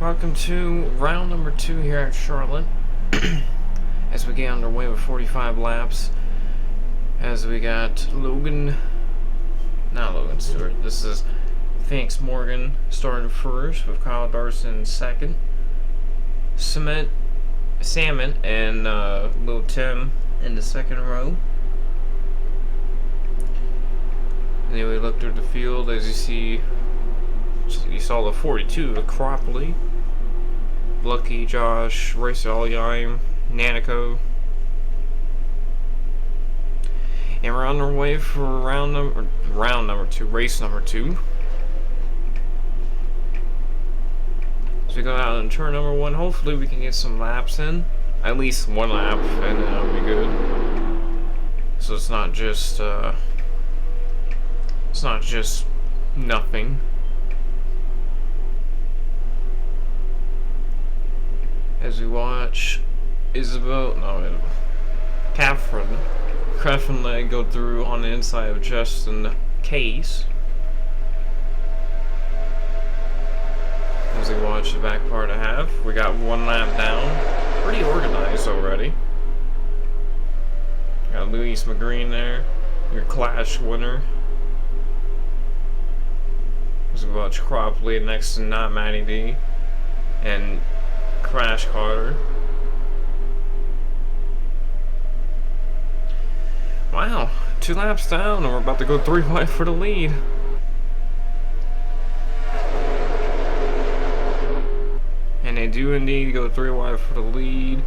Welcome to round number 2 here at Charlotte. As we get underway with 45 laps. As we got Not Logan Stewart. This is Phoenix Morgan starting first with Kyle Darson second. Salmon and Lil Tim in the second row. And then we look through the field as you saw the 42, the Cropley, Lucky, Josh, Racer Alyaim, Nanico. And we're on our way for round number 2, race number 2. So we go out on turn number 1. Hopefully we can get some laps in. At least one lap, and then that'll be good. So it's not just nothing. As we watch Catherine leg go through on the inside of Justin Case. As we watch the back part of half, we got one lap down. Pretty organized already. Got Luis McGreen there, your Clash winner. As we watch Cropley next to Not Matty D and Crash Carter. Wow, 2 laps down and we're about to go 3 wide for the lead. And they do indeed go 3 wide for the lead.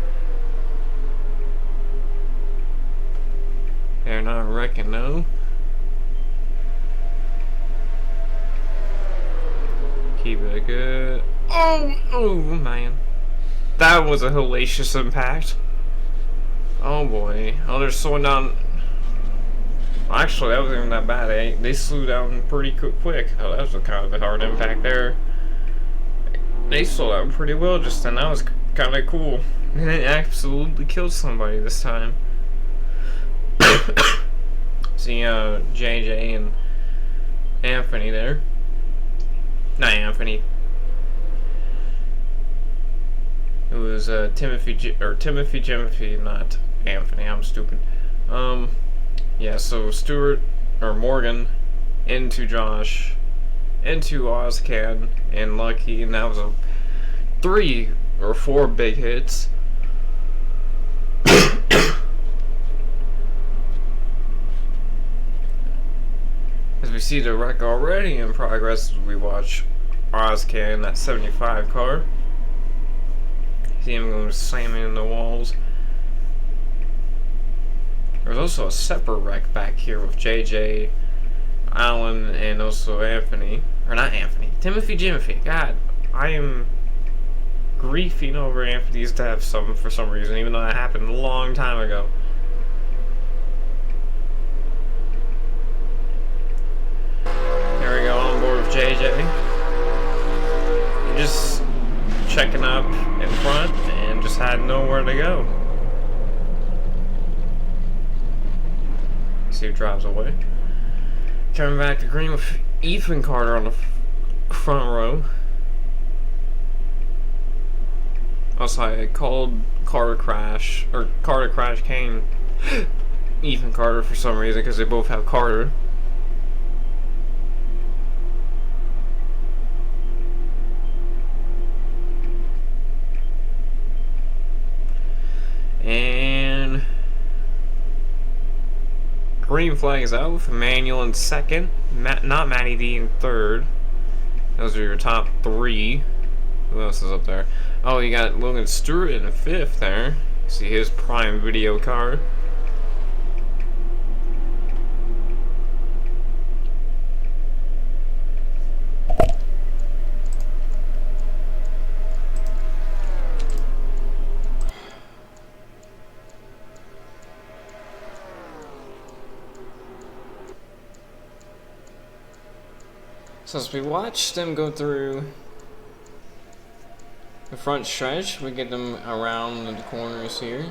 They're not wrecking though. Keep it good. Oh man. That was a hellacious impact. Oh boy. Oh, they're slowing down. Actually, that wasn't even that bad. They slew down pretty quick. Oh, that was kind of a hard impact there. They slowed down pretty well just then. That was kind of cool. And it absolutely killed somebody this time. See, JJ and Anthony there. Not Anthony. It was Timothy, not Anthony. I'm stupid. Yeah. So Morgan into Josh, into Ozcan and Lucky, and that was a 3 or 4 big hits. As we see the wreck already in progress, as we watch Ozcan, that 75 car. See him going slamming in the walls. There's also a separate wreck back here with JJ, Allen, and also Anthony. Or not Anthony, Timothy. God, I am griefing over Anthony's death for some reason, even though that happened a long time ago. There we go, on board with JJ. Just checking up in front and just had nowhere to go. See who drives away. Coming back to green with Ethan Carter on the front row. Also, I called Carter Crash Kane Ethan Carter for some reason because they both have Carter. And green flag is out with Emmanuel in second, not Matty D in third. Those are your top 3. Who else is up there? Oh, you got Logan Stewart in 5th there. See his prime video car. So as we watch them go through the front stretch, we get them around the corners here.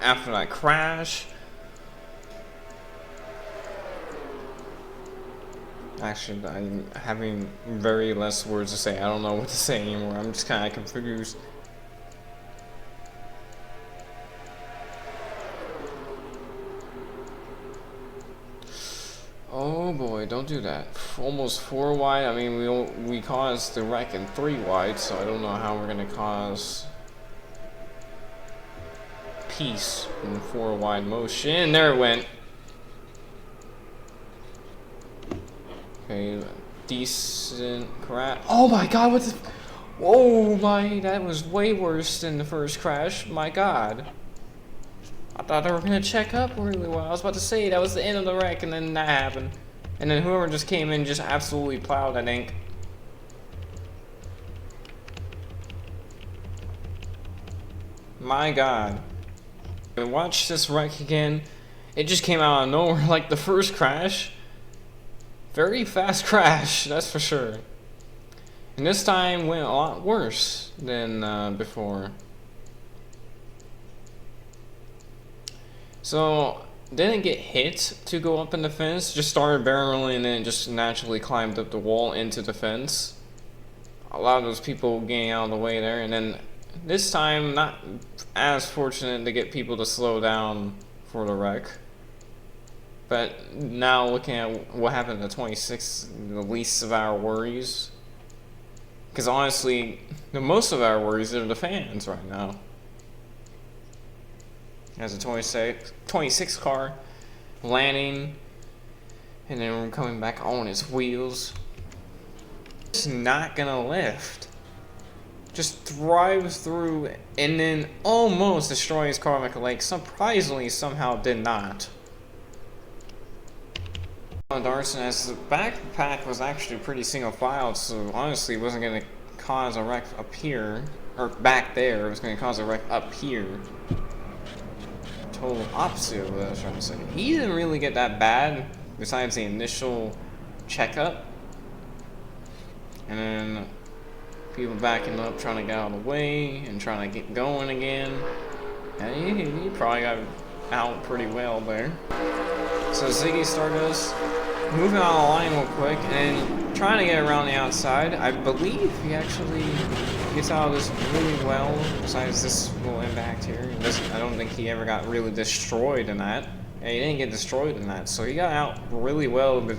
after that crash. Actually, I'm having very less words to say. I don't know what to say anymore. I'm just kind of confused. Oh boy, don't do that. Almost 4 wide. I mean, we caused the wreck in 3 wide, so I don't know how we're gonna cause peace in 4 wide motion. There it went. Okay, decent crash. Oh my god, what the? Oh my, that was way worse than the first crash. My god. I thought they were gonna check up really well. I was about to say that was the end of the wreck, and then that happened. And then whoever just came in just absolutely plowed that ink. My god. Watch this wreck again. It just came out of nowhere like the first crash. Very fast crash, that's for sure. And this time went a lot worse than before. So, didn't get hit to go up in the fence, just started barreling and then just naturally climbed up the wall into the fence. A lot of those people getting out of the way there, and then this time not as fortunate to get people to slow down for the wreck. But now looking at what happened to 26, the least of our worries. Because honestly, the most of our worries are the fans right now. As a 26 car landing and then coming back on its wheels. It's not gonna lift. Just drives through and then almost destroys his car like a lake. Surprisingly, somehow did not. Darson, as the backpack was actually pretty single filed, so honestly it wasn't gonna cause a wreck up here or back there. It was gonna cause a wreck up here. Total opposite of what I was trying to say. He didn't really get that bad, besides the initial checkup. And then people backing up, trying to get out of the way, and trying to get going again. And he probably got out pretty well there. So Ziggy Stardust moving out of the line real quick, and trying to get around the outside. I believe he actually gets out of this really well, besides this little impact here. I don't think he ever got really destroyed in that. Yeah, he didn't get destroyed in that, so he got out really well, but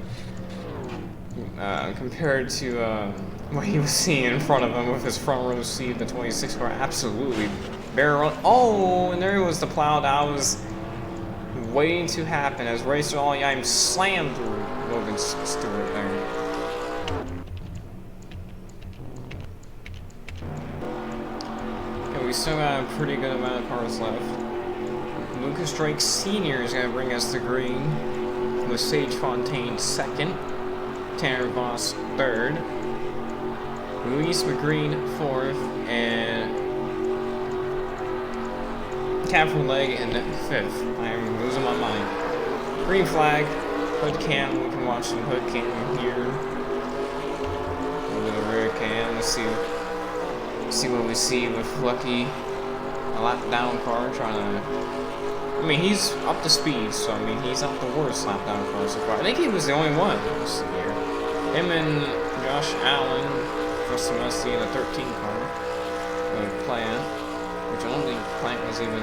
compared to what he was seeing in front of him with his front row seat, the 26 car absolutely barrel. Oh, and there was the plow that was waiting to happen as Racer All Yime slammed through Logan Stewart there. We still got a pretty good amount of cars left. Lucas Drake Sr. is going to bring us to green, with Sage Fontaine second, Tanner Voss third, Luis McGreen fourth, and Catherine Legg in fifth. I am losing my mind. Green flag, hood cam. We can watch some hood cam here. Over the rear cam. Let's see what we see with Lucky, a lap down car trying to. I mean, he's up to speed, so I mean, he's not the worst lap down car so far. I think he was the only one this year. Him and Josh Allen, first semester in a 13 car, with Plant, which I don't think Plant was even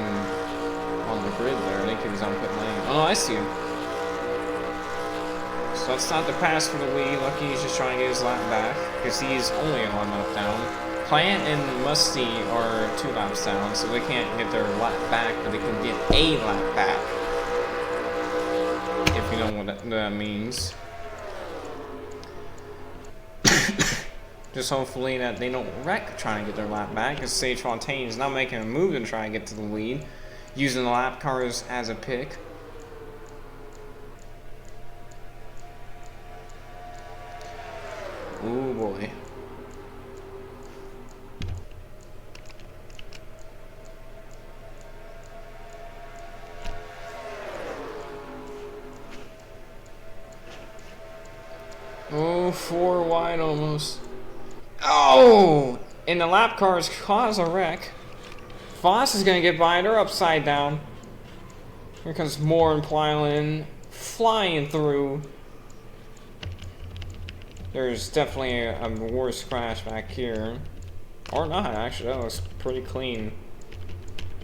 on the grid there. I think he was on pit lane. Oh no, I see him. So that's not the pass for the lead. Lucky is just trying to get his lap back because he's only on lap down. Plant and Musty are 2 laps down, so they can't get their lap back, but they can get a lap back. If you know what that means. Just hopefully that they don't wreck trying to get their lap back, because Sage Fontaine is not making a move to try and get to the lead, using the lap cars as a pick. Ooh boy. Oh, 4 wide almost. Oh! And the lap cars cause a wreck. Voss is gonna get by. They're upside down. Here comes Moore and Plylin flying through. There's definitely a worse crash back here. Or not, actually. That looks pretty clean.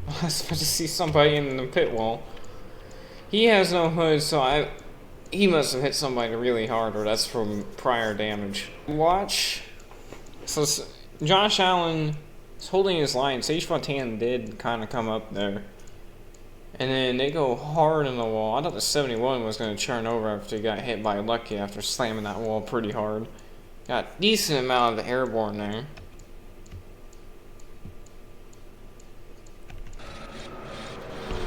I was supposed to see somebody in the pit wall. He has no hood, so he must have hit somebody really hard, or that's from prior damage. Watch. So Josh Allen is holding his line. Sage Fontaine did kind of come up there. And then they go hard in the wall. I thought the 71 was going to churn over after he got hit by Lucky after slamming that wall pretty hard. Got a decent amount of airborne there.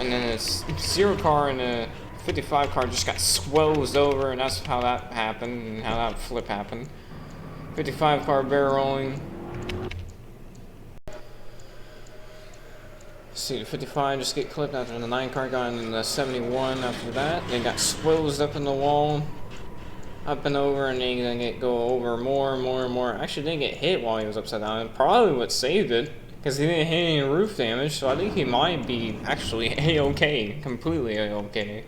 And then this 0 car and a 55 car just got squozed over, and that's how that happened, and how that flip happened. 55 car barrel rolling. See, the 55 just get clipped after the 9 car got in the 71 after that. They got squozed up in the wall, up and over, and they gonna go over more and more and more. Actually, didn't get hit while he was upside down. Probably what saved it, because he didn't hit any roof damage, so I think he might be actually A-okay, completely A-okay.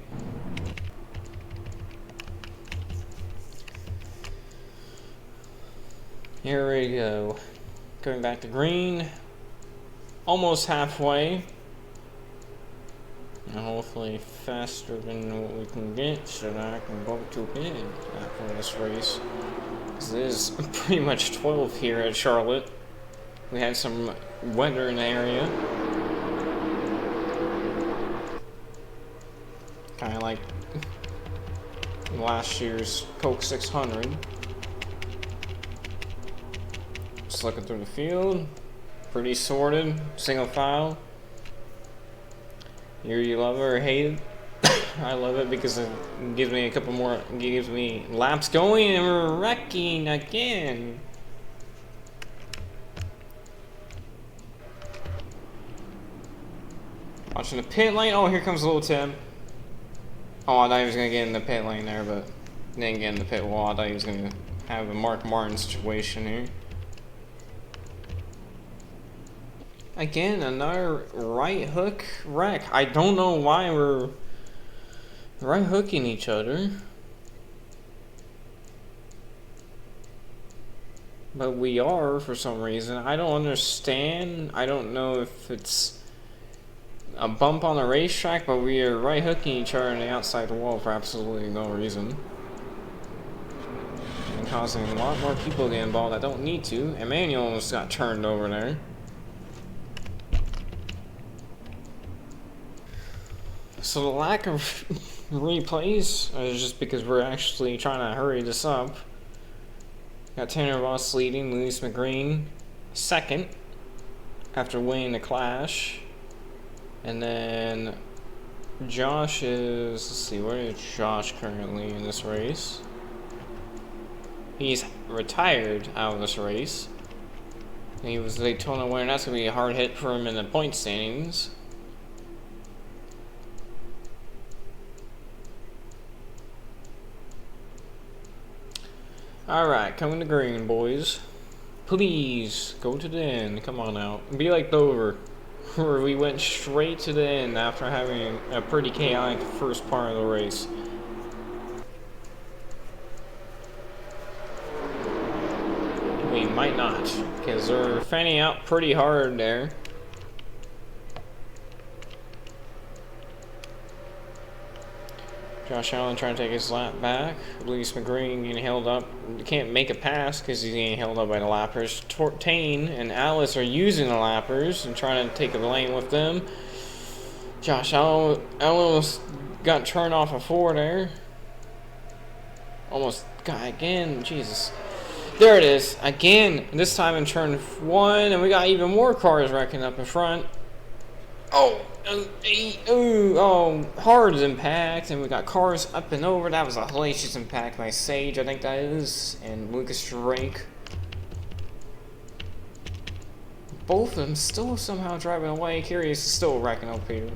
Here we go. Going back to green. Almost halfway. And hopefully faster than what we can get so that I can go to bed after this race. Because it is pretty much 12 here at Charlotte. We had some weather in the area. Kind of like last year's Coke 600. Just looking through the field. Pretty sorted, single file. You love it or hate it. I love it because it gives me a couple more, gives me laps going, and we're wrecking again. Watching the pit lane. Oh, here comes little Tim. Oh, I thought he was gonna get in the pit lane there, but didn't get in the pit wall. I thought he was gonna have a Mark Martin situation here. Again, another right hook wreck. I don't know why we're right hooking each other. But we are for some reason. I don't understand. I don't know if it's a bump on the racetrack, but we are right hooking each other on the outside wall for absolutely no reason. And causing a lot more people to get involved that don't need to. Emmanuel almost got turned over there. So the lack of replays is just because we're actually trying to hurry this up. Got Tanner Ross leading, Luis McGreen second after winning the Clash. And then Josh is, let's see, where is Josh currently in this race? He's retired out of this race. He was the Daytona winner. That's going to be a hard hit for him in the point standings. Alright, coming to green, boys. Please, go to the end. Come on out. Be like Dover, where we went straight to the end after having a pretty chaotic first part of the race. We might not, because they're fanning out pretty hard there. Josh Allen trying to take his lap back. Luis McGreen getting held up. Can't make a pass because he's getting held up by the lappers. Tortain and Alice are using the lappers and trying to take a lane with them. Josh Allen almost got turned off a 4 there. Almost got again. Jesus. There it is. Again. This time in turn 1. And we got even more cars wrecking up in front. Oh. Hard impact, and we got cars up and over. That was a hellacious impact by Sage, I think that is, and Lucas Drake. Both of them still somehow driving away. Curious is still racking up here.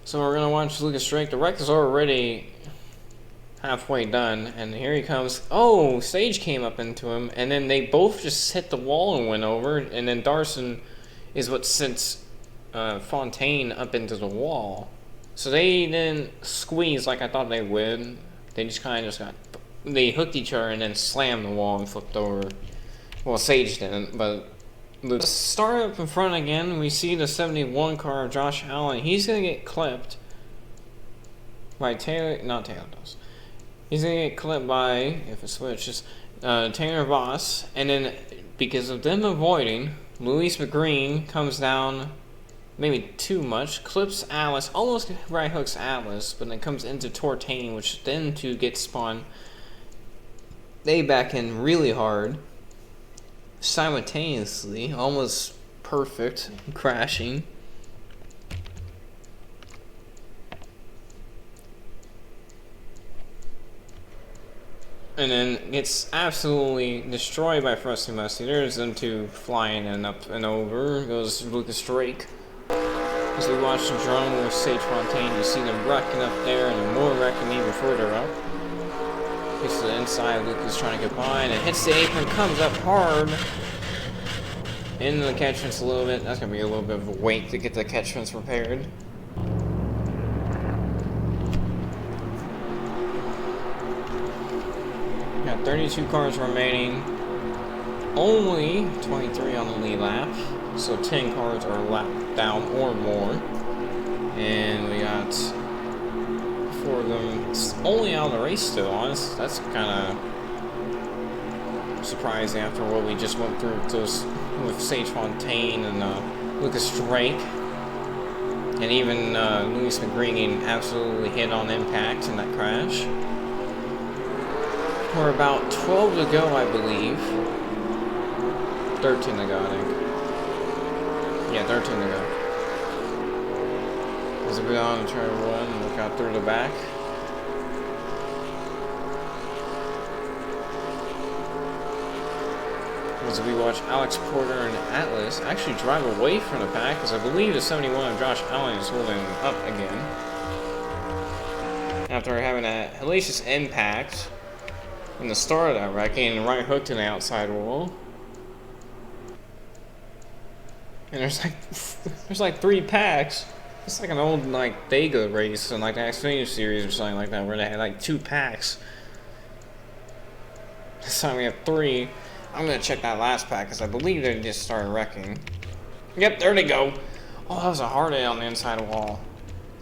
So we're gonna watch Lucas Drake. The wreck is already halfway done, and here he comes. Oh, Sage came up into him, and then they both just hit the wall and went over, and then Darson is what sent Fontaine up into the wall. So they didn't squeeze like I thought they would. They just kind of they hooked each other and then slammed the wall and flipped over. Well, Sage didn't, but let's start up in front again. We see the 71 car of Josh Allen. He's gonna get clipped by not Taylor Doss. He's gonna get clipped by, if it switches, Tanner Voss, and then because of them avoiding, Luis McGreen comes down maybe too much, clips Alice, almost right hooks Alice, but then comes into Tortain, which then to get spun. They back in really hard, simultaneously, almost perfect, crashing. And then gets absolutely destroyed by Frosty Musty. There's them two flying and up and over. Goes Lucas Drake. As we watch the drone with Sage Fontaine, you see them wrecking up there and more wrecking even further up. Gets to the inside, Lucas trying to get by, and it hits the apron, comes up hard. Into the catch fence a little bit. That's going to be a little bit of a wait to get the catch fence repaired. Got 32 cars remaining. Only 23 on the lead lap. So 10 cars are lapped down or more. And we got 4 of them only out of the race still. Honestly, that's kind of surprising after what we just went through with Sage Fontaine and Lucas Drake. And even Luis McGreen absolutely hit on impact in that crash. We're about 12 to go, I believe. 13 to go, I think. Yeah, 13 to go. As we go on to turn 1, look out through the back. As we watch Alex Porter and Atlas actually drive away from the pack, because I believe the 71 of Josh Allen is holding up again. After having a hellacious impact in the start of that wrecking and right hooked in the outside wall. And there's like 3 packs. It's like an old like Dega race in like the Xfinity series or something like that where they had like 2 packs. This time we have 3. I'm gonna check that last pack because I believe they just started wrecking. Yep, there they go. Oh, that was a hard hit on the inside wall.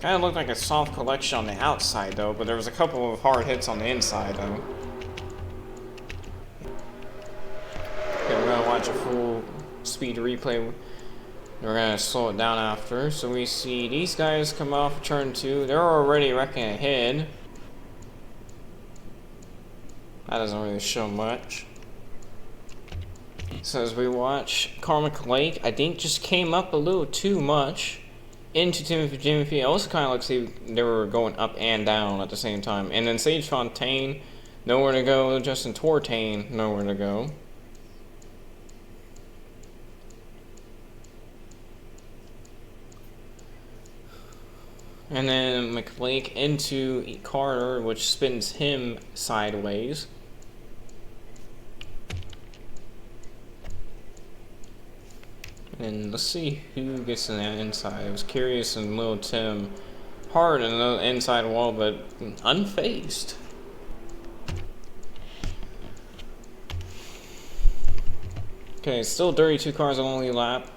Kind of looked like a soft collection on the outside though, but there was a couple of hard hits on the inside though. Okay, we're gonna watch a full speed replay. We're gonna slow it down after. So we see these guys come off turn 2. They're already wrecking ahead. That doesn't really show much. So as we watch, Carmack Lake, I think just came up a little too much into Timothy. It also kind of looks like they were going up and down at the same time. And then Sage Fontaine, nowhere to go. Justin Tortain, nowhere to go. And then McLake into Carter, which spins him sideways. And let's see who gets in that inside. It was Curious and Lil Tim hard in the inside wall, but unfazed. Okay, still 32 cars on the only lap.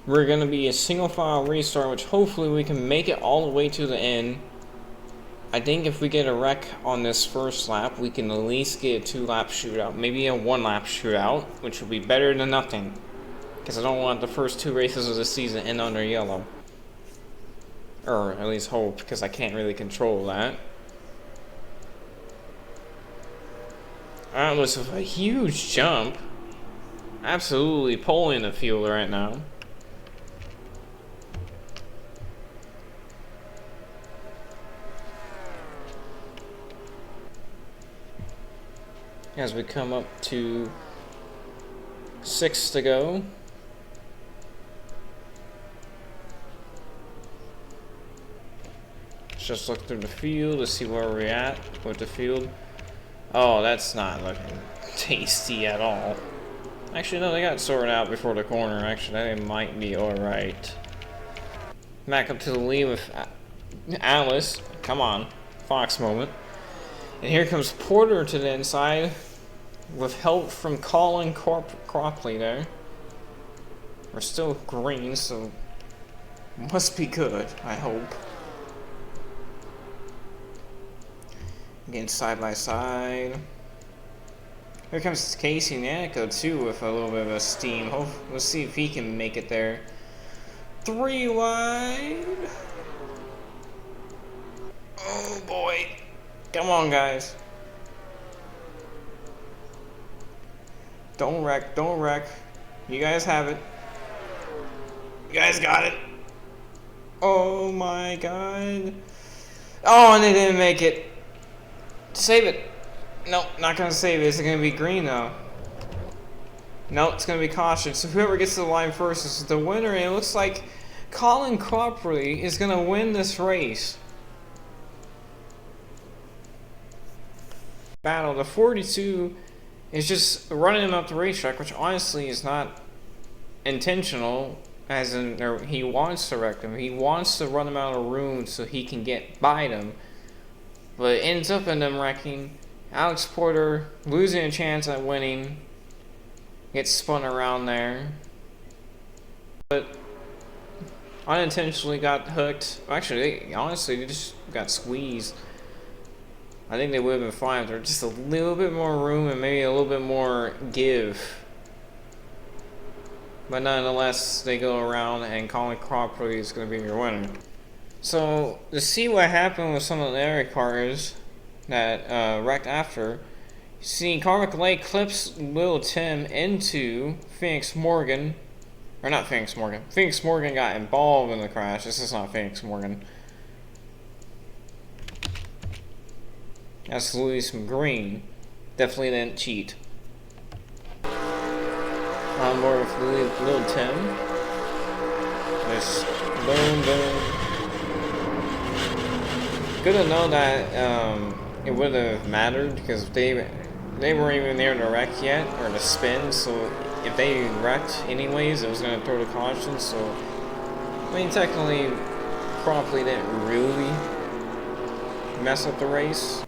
We're going to be a single file restart, which hopefully we can make it all the way to the end. I think if we get a wreck on this first lap, we can at least get a 2-lap shootout. Maybe a 1-lap shootout, which would be better than nothing. Because I don't want the first 2 races of the season end under yellow. Or at least hope, because I can't really control that. Atlas with a huge jump. Absolutely pulling the field right now. As we come up to 6 to go. Let's just look through the field to see where we're at with the field. Oh, that's not looking tasty at all. Actually, no, they got sorted out before the corner. Actually, they might be alright. Back up to the lead with Alice, come on, Fox moment. And here comes Porter to the inside with help from Colin Cropley there. We're still green, so must be good, I hope. Again, side by side. Here comes Casey Nanico too with a little bit of a steam. Let's see if he can make it there. 3 wide. Oh boy. Come on, guys. Don't wreck, don't wreck. You guys have it. You guys got it. Oh my god. Oh, and they didn't make it. Save it. Nope, not gonna save it. Is it gonna be green though? Nope, it's gonna be caution. So whoever gets to the line first is the winner, and it looks like Colin Cropley is gonna win this race. Battle. The 42 is just running him up the racetrack, which honestly is not intentional, as in he wants to wreck him. He wants to run him out of room so he can get by them, but it ends up in them wrecking. Alex Porter losing a chance at winning, gets spun around there, but unintentionally got hooked. Actually, honestly, they just got squeezed. I think they would have been fine if there was just a little bit more room and maybe a little bit more give. But nonetheless, they go around and Colin Cropley is going to be your winner. So, to see what happened with some of the other cars that wrecked after, you see Carmichael Lake clips Lil Tim into Phoenix Morgan. Or not Phoenix Morgan. Phoenix Morgan got involved in the crash. This is not Phoenix Morgan. That's Luis Green. Definitely didn't cheat. On board with Lil Tim. Just boom, boom. Good to know that it would have mattered, because they weren't even there to wreck yet, or to spin, so if they wrecked anyways, it was going to throw the caution, so I mean, technically, Cropley didn't really mess up the race.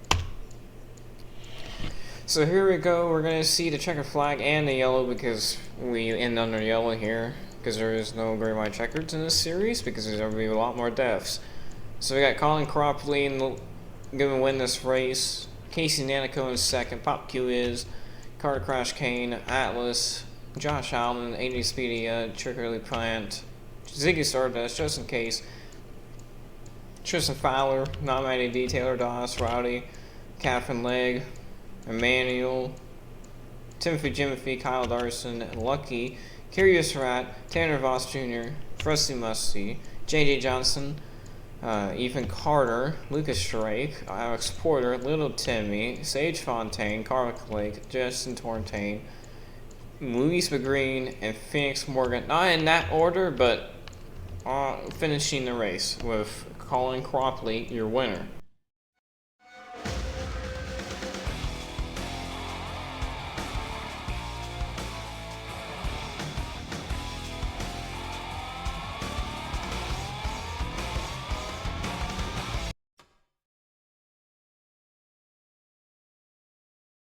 So here we go, we're going to see the checkered flag and the yellow, because we end under yellow here, because there is no green white checkers in this series, because there's going to be a lot more deaths. So we got Colin Cropley going to win this race, Casey Nanico in second, Pop Q is, Carter Crash Kane, Atlas, Josh Allen, AD Speedy, Trickery Plant, Ziggy Stardust, Justin Case, Tristan Fowler, Nominated D, Taylor Doss, Rowdy, Catherine Legg, Emmanuel, Timothy Jimothy, Kyle Darson, Lucky, Curious Rat, Tanner Voss Jr., Frosty Musty, JJ Johnson, Ethan Carter, Lucas Drake, Alex Porter, Little Timmy, Sage Fontaine, Carmichael Lake, Justin Torntane, Luis McGreen, and Phoenix Morgan. Not in that order, but finishing the race with Colin Cropley, your winner.